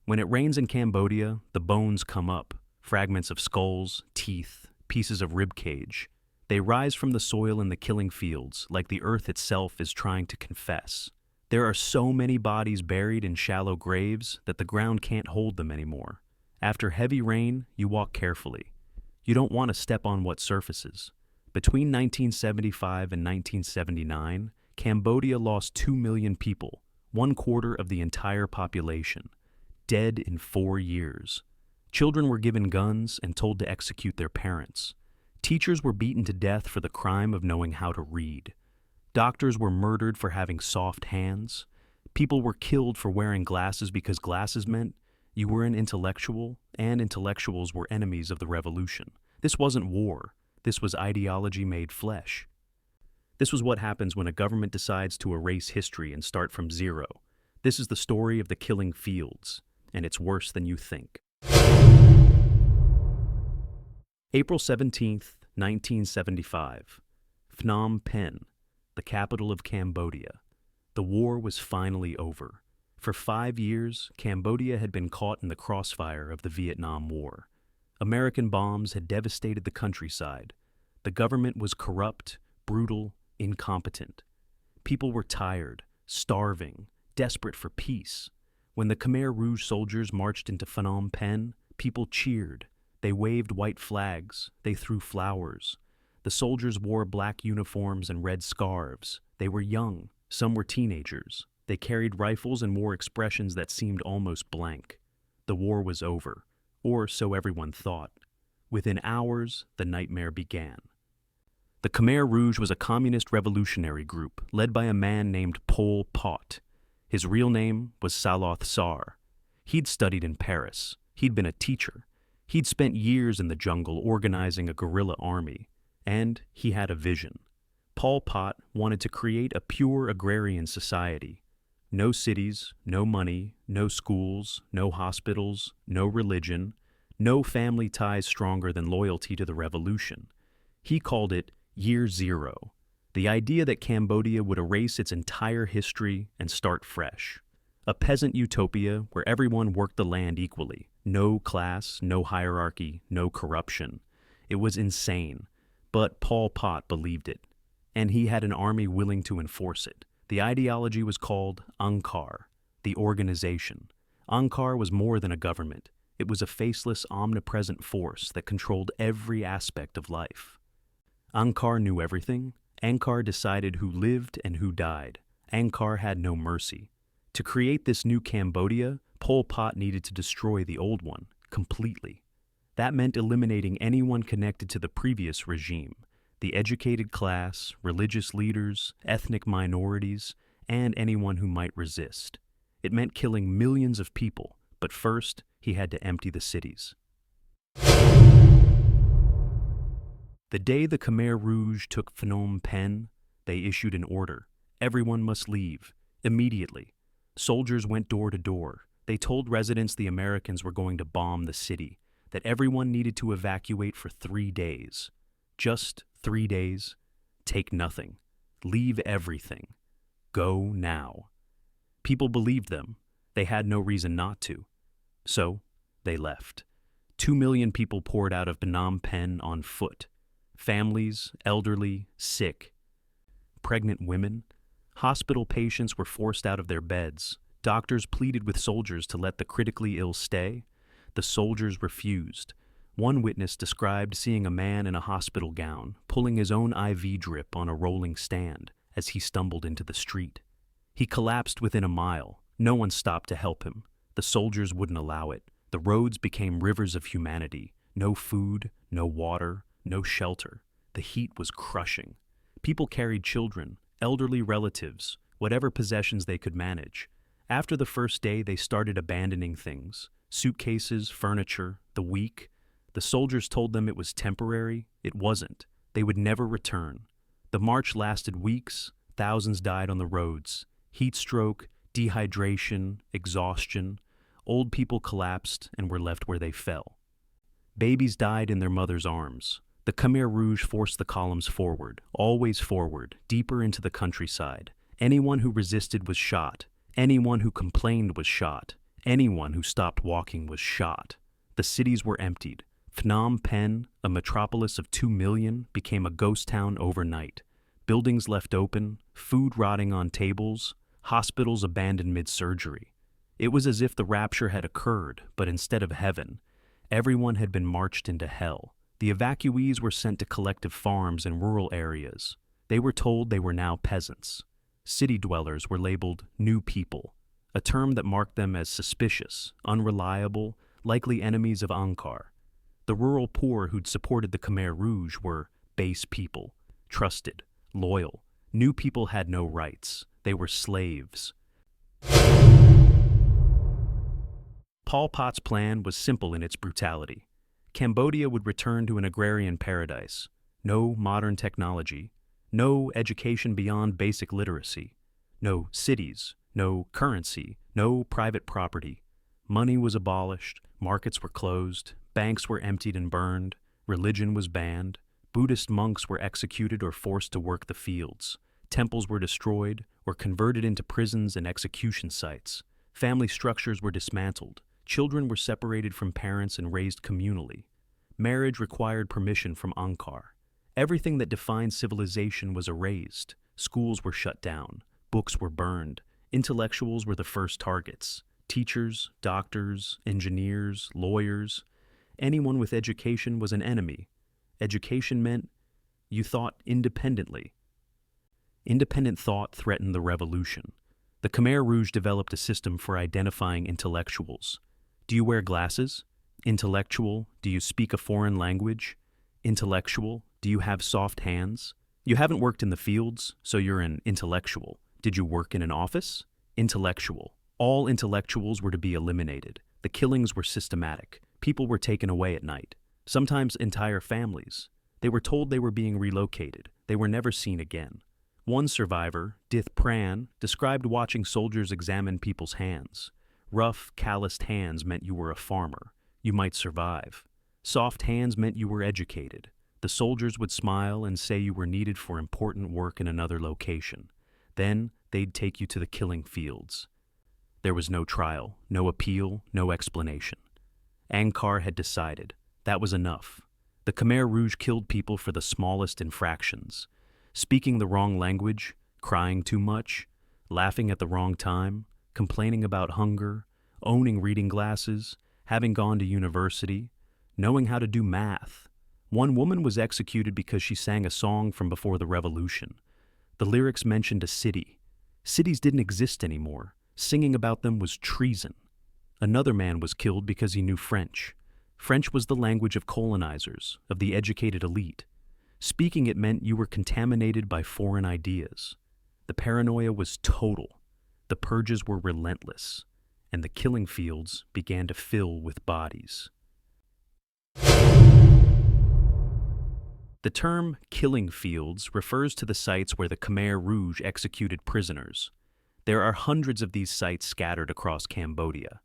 When it rains in Cambodia, the bones come up, fragments of skulls, teeth, pieces of ribcage. They rise from the soil in the killing fields, like the earth itself is trying to confess. There are so many bodies buried in shallow graves that the ground can't hold them anymore. After heavy rain, you walk carefully. You don't want to step on wet surfaces. Between 1975 and 1979, Cambodia lost 2 million people, 1/4 of the entire population, dead in 4 years. Children were given guns and told to execute their parents. Teachers were beaten to death for the crime of knowing how to read. Doctors were murdered for having soft hands. People were killed for wearing glasses because glasses meant you were an intellectual, and intellectuals were enemies of the revolution. This wasn't war. This was ideology made flesh. This was what happens when a government decides to erase history and start from zero. This is the story of the killing fields, and it's worse than you think. April 17th, 1975. Phnom Penh, the capital of Cambodia. The war was finally over. For 5 years, Cambodia had been caught in the crossfire of the Vietnam War. American bombs had devastated the countryside. The government was corrupt, brutal, incompetent. People were tired, starving, desperate for peace. When the Khmer Rouge soldiers marched into Phnom Penh, people cheered. They waved white flags. They threw flowers. The soldiers wore black uniforms and red scarves. They were young. Some were teenagers. They carried rifles and wore expressions that seemed almost blank. The war was over, or so everyone thought. Within hours, the nightmare began. The Khmer Rouge was a communist revolutionary group led by a man named Pol Pot. His real name was Saloth Sar. He'd studied in Paris. He'd been a teacher. He'd spent years in the jungle organizing a guerrilla army, and he had a vision. Pol Pot wanted to create a pure agrarian society. No cities, no money, no schools, no hospitals, no religion, no family ties stronger than loyalty to the revolution. He called it Year Zero, the idea that Cambodia would erase its entire history and start fresh. A peasant utopia where everyone worked the land equally. No class, no hierarchy, no corruption. It was insane, but Pol Pot believed it, and he had an army willing to enforce it. The ideology was called Angkar, the organization. Angkar was more than a government. It was a faceless, omnipresent force that controlled every aspect of life. Angkar knew everything. Angkar decided who lived and who died. Angkar had no mercy. To create this new Cambodia, Pol Pot needed to destroy the old one completely. That meant eliminating anyone connected to the previous regime, the educated class, religious leaders, ethnic minorities, and anyone who might resist. It meant killing millions of people, but first, he had to empty the cities. The day the Khmer Rouge took Phnom Penh, they issued an order. Everyone must leave, immediately. Soldiers went door to door. They told residents the Americans were going to bomb the city, that everyone needed to evacuate for 3 days. Just 3 days. Take nothing. Leave everything. Go now. People believed them. They had no reason not to. So, they left. 2 million people poured out of Phnom Penh on foot. Families, elderly, sick. Pregnant women. Hospital patients were forced out of their beds. Doctors pleaded with soldiers to let the critically ill stay. The soldiers refused. One witness described seeing a man in a hospital gown pulling his own IV drip on a rolling stand as he stumbled into the street. He collapsed within a mile. No one stopped to help him. The soldiers wouldn't allow it. The roads became rivers of humanity. No food, no water, no shelter. The heat was crushing. People carried children, elderly relatives, whatever possessions they could manage. After the first day, they started abandoning things. Suitcases, furniture, the weak. The soldiers told them it was temporary. It wasn't. They would never return. The march lasted weeks. Thousands died on the roads. Heat stroke, dehydration, exhaustion. Old people collapsed and were left where they fell. Babies died in their mother's arms. The Khmer Rouge forced the columns forward, always forward, deeper into the countryside. Anyone who resisted was shot. Anyone who complained was shot. Anyone who stopped walking was shot. The cities were emptied. Phnom Penh, a metropolis of 2 million, became a ghost town overnight. Buildings left open, food rotting on tables, hospitals abandoned mid-surgery. It was as if the rapture had occurred, but instead of heaven, everyone had been marched into hell. The evacuees were sent to collective farms in rural areas. They were told they were now peasants. City dwellers were labeled new people, a term that marked them as suspicious, unreliable, likely enemies of Angkor. The rural poor who'd supported the Khmer Rouge were base people, trusted, loyal. New people had no rights. They were slaves. Pol Pot's plan was simple in its brutality. Cambodia would return to an agrarian paradise. No modern technology, no education beyond basic literacy, no cities, no currency, no private property. Money was abolished, markets were closed, banks were emptied and burned, religion was banned, Buddhist monks were executed or forced to work the fields, temples were destroyed or converted into prisons and execution sites, family structures were dismantled, children were separated from parents and raised communally. Marriage required permission from Angkor. Everything that defined civilization was erased. Schools were shut down. Books were burned. Intellectuals were the first targets. Teachers, doctors, engineers, lawyers. Anyone with education was an enemy. Education meant you thought independently. Independent thought threatened the revolution. The Khmer Rouge developed a system for identifying intellectuals. Do you wear glasses? Intellectual. Do you speak a foreign language? Intellectual. Do you have soft hands? You haven't worked in the fields, so you're an intellectual. Did you work in an office? Intellectual. All intellectuals were to be eliminated. The killings were systematic. People were taken away at night. Sometimes entire families. They were told they were being relocated. They were never seen again. One survivor, Dith Pran, described watching soldiers examine people's hands. Rough, calloused hands meant you were a farmer. You might survive. Soft hands meant you were educated. The soldiers would smile and say you were needed for important work in another location. Then they'd take you to the killing fields. There was no trial, no appeal, no explanation. Angkor had decided. That was enough. The Khmer Rouge killed people for the smallest infractions. Speaking the wrong language, crying too much, laughing at the wrong time, complaining about hunger, owning reading glasses, having gone to university, knowing how to do math. One woman was executed because she sang a song from before the revolution. The lyrics mentioned a city. Cities didn't exist anymore. Singing about them was treason. Another man was killed because he knew French. French was the language of colonizers, of the educated elite. Speaking it meant you were contaminated by foreign ideas. The paranoia was total. The purges were relentless, and the killing fields began to fill with bodies. The term killing fields refers to the sites where the Khmer Rouge executed prisoners. There are hundreds of these sites scattered across Cambodia.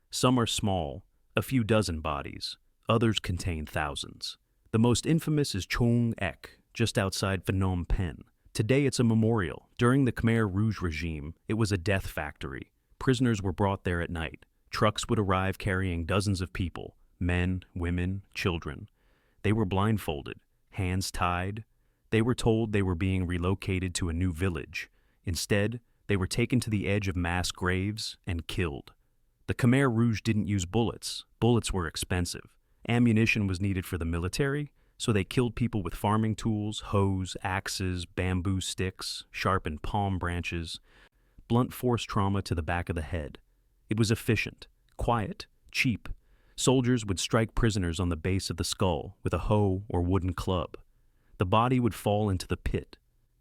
Some are small, a few dozen bodies. Others contain thousands. The most infamous is Choong Ek, just outside Phnom Penh. Today it's a memorial. During the Khmer Rouge regime, it was a death factory. Prisoners were brought there at night. Trucks would arrive carrying dozens of people, men, women, children. They were blindfolded, hands tied. They were told they were being relocated to a new village. Instead, they were taken to the edge of mass graves and killed. The Khmer Rouge didn't use bullets. Bullets were expensive. Ammunition was needed for the military, so they killed people with farming tools, hoes, axes, bamboo sticks, sharpened palm branches, blunt force trauma to the back of the head. It was efficient, quiet, cheap. Soldiers would strike prisoners on the base of the skull with a hoe or wooden club. The body would fall into the pit.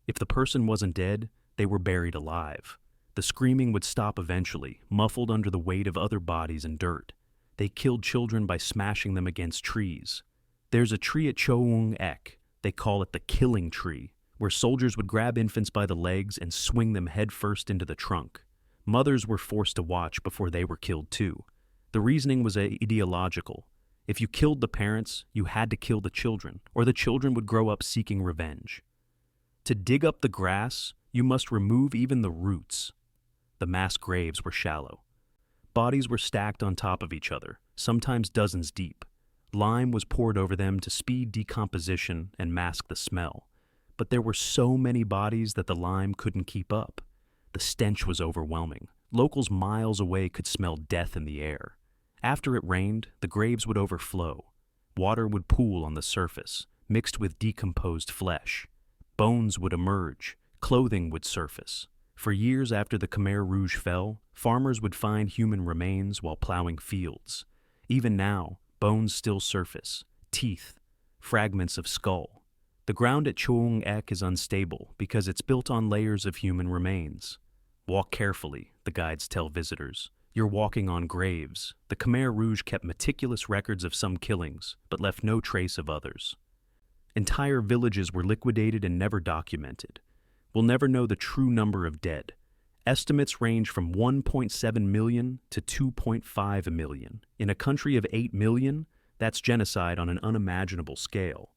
If the person wasn't dead, they were buried alive. The screaming would stop eventually, muffled under the weight of other bodies and dirt. They killed children by smashing them against trees. There's a tree at Choong Ek, they call it the killing tree, where soldiers would grab infants by the legs and swing them headfirst into the trunk. Mothers were forced to watch before they were killed too. The reasoning was ideological. If you killed the parents, you had to kill the children, or the children would grow up seeking revenge. To dig up the grass, you must remove even the roots. The mass graves were shallow. Bodies were stacked on top of each other, sometimes dozens deep. Lime was poured over them to speed decomposition and mask the smell. But there were so many bodies that the lime couldn't keep up. The stench was overwhelming. Locals miles away could smell death in the air. After it rained, the graves would overflow. Water would pool on the surface, mixed with decomposed flesh. Bones would emerge. Clothing would surface. For years after the Khmer Rouge fell, farmers would find human remains while plowing fields. Even now, bones still surface, teeth, fragments of skull. The ground at Choeung Ek is unstable because it's built on layers of human remains. Walk carefully, the guides tell visitors. You're walking on graves. The Khmer Rouge kept meticulous records of some killings, but left no trace of others. Entire villages were liquidated and never documented. We'll never know the true number of dead. Estimates range from 1.7 million to 2.5 million. In a country of 8 million, that's genocide on an unimaginable scale.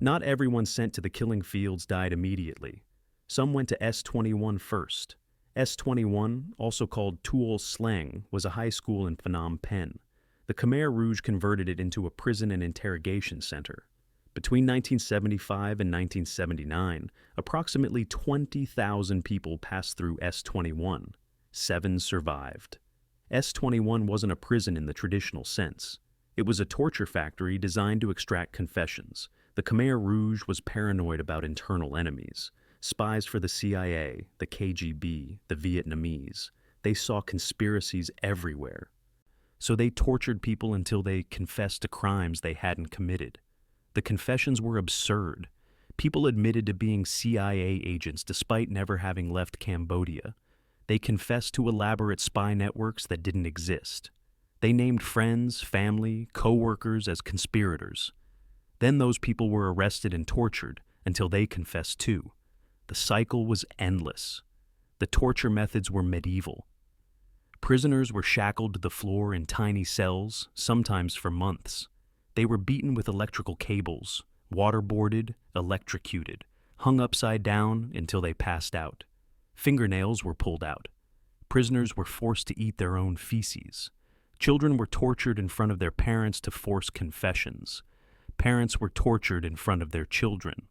Not everyone sent to the killing fields died immediately. Some went to S-21 first. S-21, also called Tuol Sleng, was a high school in Phnom Penh. The Khmer Rouge converted it into a prison and interrogation center. Between 1975 and 1979, approximately 20,000 people passed through S-21. 7 survived. S-21 wasn't a prison in the traditional sense. It was a torture factory designed to extract confessions. The Khmer Rouge was paranoid about internal enemies. Spies for the CIA, the KGB, the Vietnamese. They saw conspiracies everywhere. So they tortured people until they confessed to crimes they hadn't committed. The confessions were absurd. People admitted to being CIA agents despite never having left Cambodia. They confessed to elaborate spy networks that didn't exist. They named friends, family, co-workers as conspirators. Then those people were arrested and tortured until they confessed too. The cycle was endless. The torture methods were medieval. Prisoners were shackled to the floor in tiny cells, sometimes for months. They were beaten with electrical cables, waterboarded, electrocuted, hung upside down until they passed out. Fingernails were pulled out. Prisoners were forced to eat their own feces. Children were tortured in front of their parents to force confessions. Parents were tortured in front of their children.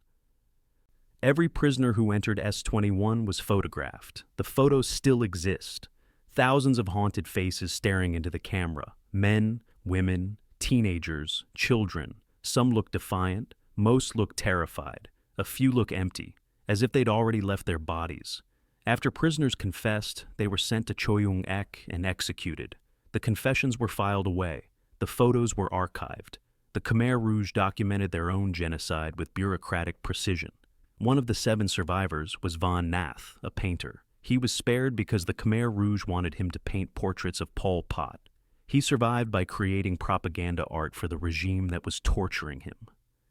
Every prisoner who entered S-21 was photographed. The photos still exist. Thousands of haunted faces staring into the camera. Men, women, teenagers, children. Some look defiant, most look terrified. A few look empty, as if they'd already left their bodies. After prisoners confessed, they were sent to Choeung Ek and executed. The confessions were filed away. The photos were archived. The Khmer Rouge documented their own genocide with bureaucratic precision. One of the 7 survivors was Von Nath, a painter. He was spared because the Khmer Rouge wanted him to paint portraits of Pol Pot. He survived by creating propaganda art for the regime that was torturing him.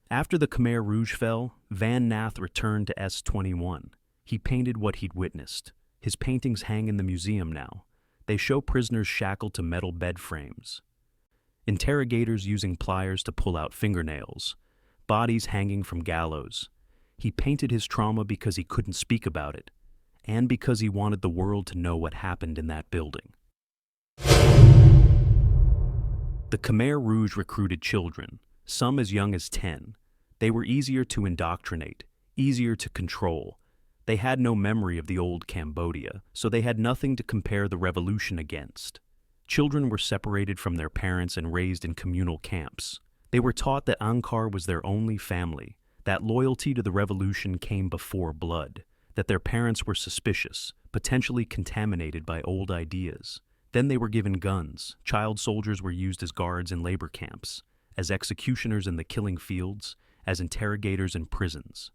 After the Khmer Rouge fell, Van Nath returned to S-21. He painted what he'd witnessed. His paintings hang in the museum now. They show prisoners shackled to metal bed frames. Interrogators using pliers to pull out fingernails. Bodies hanging from gallows. He painted his trauma because he couldn't speak about it, and because he wanted the world to know what happened in that building. The Khmer Rouge recruited children, some as young as 10. They were easier to indoctrinate, easier to control. They had no memory of the old Cambodia, so they had nothing to compare the revolution against. Children were separated from their parents and raised in communal camps. They were taught that Angkar was their only family, that loyalty to the revolution came before blood, that their parents were suspicious, potentially contaminated by old ideas. Then they were given guns. Child soldiers were used as guards in labor camps, as executioners in the killing fields, as interrogators in prisons.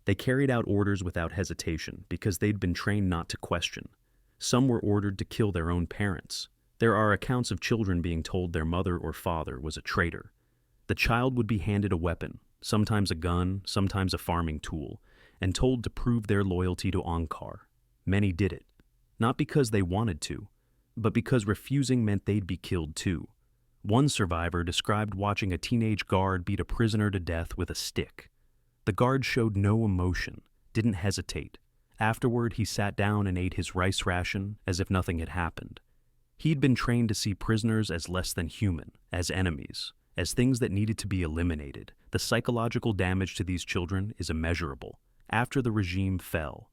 They carried out orders without hesitation because they'd been trained not to question. Some were ordered to kill their own parents. There are accounts of children being told their mother or father was a traitor. The child would be handed a weapon, sometimes a gun, sometimes a farming tool, and told to prove their loyalty to Angkar. Many did it, not because they wanted to, but because refusing meant they'd be killed too. One survivor described watching a teenage guard beat a prisoner to death with a stick. The guard showed no emotion, didn't hesitate. Afterward, he sat down and ate his rice ration as if nothing had happened. He'd been trained to see prisoners as less than human, as enemies, as things that needed to be eliminated. The psychological damage to these children is immeasurable. After the regime fell,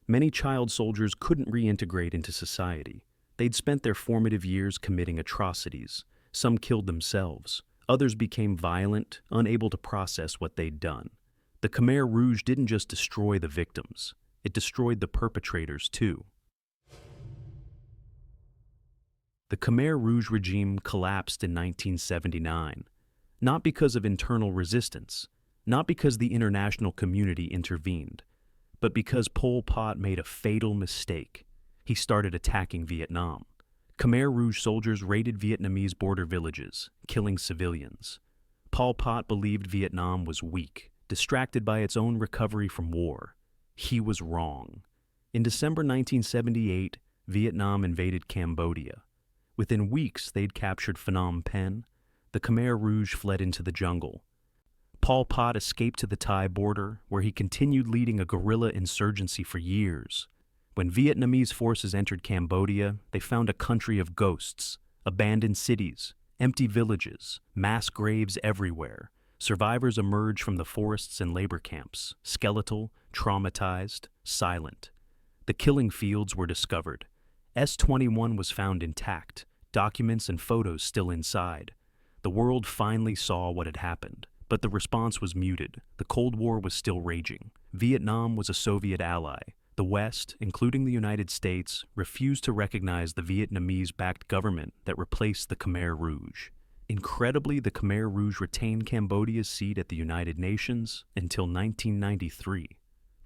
many child soldiers couldn't reintegrate into society. They'd spent their formative years committing atrocities. Some killed themselves. Others became violent, unable to process what they'd done. The Khmer Rouge didn't just destroy the victims, it destroyed the perpetrators too. The Khmer Rouge regime collapsed in 1979, not because of internal resistance, not because the international community intervened, but because Pol Pot made a fatal mistake. He started attacking Vietnam. Khmer Rouge soldiers raided Vietnamese border villages, killing civilians. Pol Pot believed Vietnam was weak, distracted by its own recovery from war. He was wrong. In December 1978, Vietnam invaded Cambodia. Within weeks, they'd captured Phnom Penh. The Khmer Rouge fled into the jungle. Pol Pot escaped to the Thai border, where he continued leading a guerrilla insurgency for years. When Vietnamese forces entered Cambodia, they found a country of ghosts, abandoned cities, empty villages, mass graves everywhere. Survivors emerged from the forests and labor camps, skeletal, traumatized, silent. The killing fields were discovered. S-21 was found intact, documents and photos still inside. The world finally saw what had happened, but the response was muted. The Cold War was still raging. Vietnam was a Soviet ally. The West, including the United States, refused to recognize the Vietnamese-backed government that replaced the Khmer Rouge. Incredibly, the Khmer Rouge retained Cambodia's seat at the United Nations until 1993.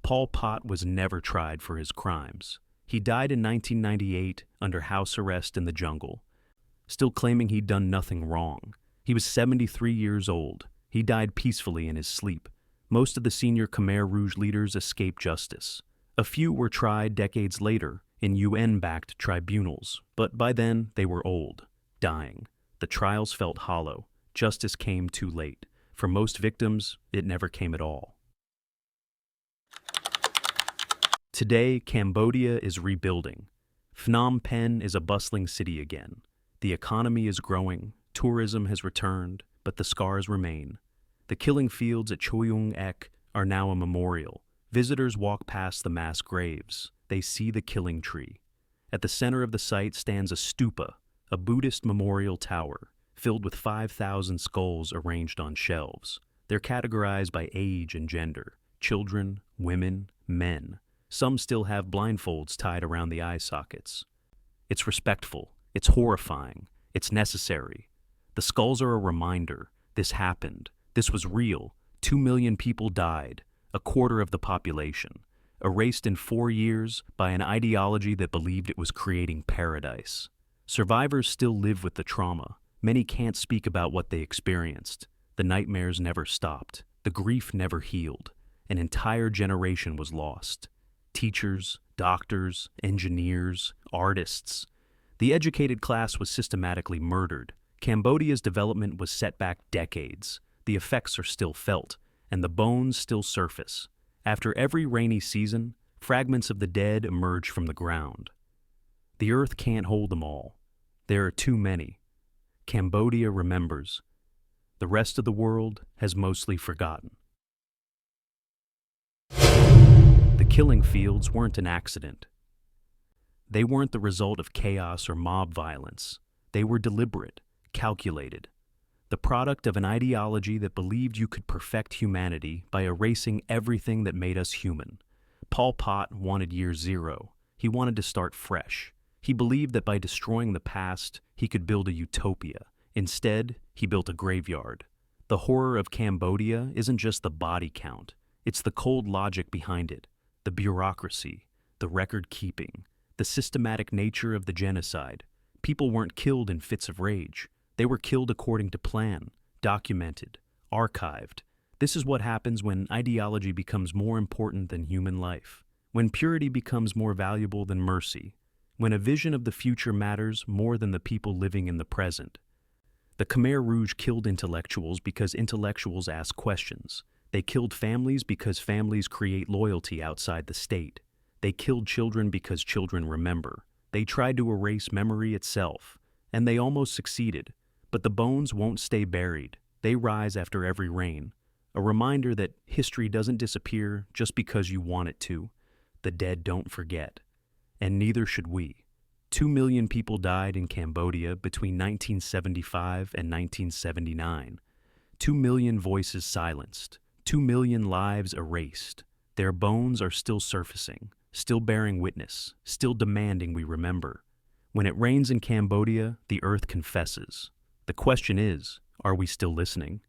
Pol Pot was never tried for his crimes. He died in 1998 under house arrest in the jungle, still claiming he'd done nothing wrong. He was 73 years old. He died peacefully in his sleep. Most of the senior Khmer Rouge leaders escaped justice. A few were tried decades later in UN-backed tribunals, but by then they were old, dying. The trials felt hollow. Justice came too late. For most victims, it never came at all. Today, Cambodia is rebuilding. Phnom Penh is a bustling city again. The economy is growing, tourism has returned, but the scars remain. The killing fields at Choyung Ek are now a memorial. Visitors walk past the mass graves. They see the killing tree. At the center of the site stands a stupa, a Buddhist memorial tower, filled with 5,000 skulls arranged on shelves. They're categorized by age and gender: children, women, men. Some still have blindfolds tied around the eye sockets. It's respectful, it's horrifying, it's necessary. The skulls are a reminder. This happened. This was real. 2 million people died, a quarter of the population, erased in 4 years by an ideology that believed it was creating paradise. Survivors still live with the trauma. Many can't speak about what they experienced. The nightmares never stopped. The grief never healed. An entire generation was lost. Teachers, doctors, engineers, artists. The educated class was systematically murdered. Cambodia's development was set back decades. The effects are still felt, and the bones still surface. After every rainy season, fragments of the dead emerge from the ground. The earth can't hold them all. There are too many. Cambodia remembers. The rest of the world has mostly forgotten. The killing fields weren't an accident. They weren't the result of chaos or mob violence. They were deliberate, calculated. The product of an ideology that believed you could perfect humanity by erasing everything that made us human. Pol Pot wanted year zero. He wanted to start fresh. He believed that by destroying the past, he could build a utopia. Instead, he built a graveyard. The horror of Cambodia isn't just the body count. It's the cold logic behind it, the bureaucracy, the record-keeping, the systematic nature of the genocide. People weren't killed in fits of rage. They were killed according to plan, documented, archived. This is what happens when ideology becomes more important than human life, when purity becomes more valuable than mercy, when a vision of the future matters more than the people living in the present. The Khmer Rouge killed intellectuals because intellectuals ask questions. They killed families because families create loyalty outside the state. They killed children because children remember. They tried to erase memory itself, and they almost succeeded. But the bones won't stay buried. They rise after every rain. A reminder that history doesn't disappear just because you want it to. The dead don't forget. And neither should we. 2 million people died in Cambodia between 1975 and 1979. 2 million voices silenced. 2 million lives erased. Their bones are still surfacing, still bearing witness, still demanding we remember. When it rains in Cambodia, the earth confesses. The question is, are we still listening?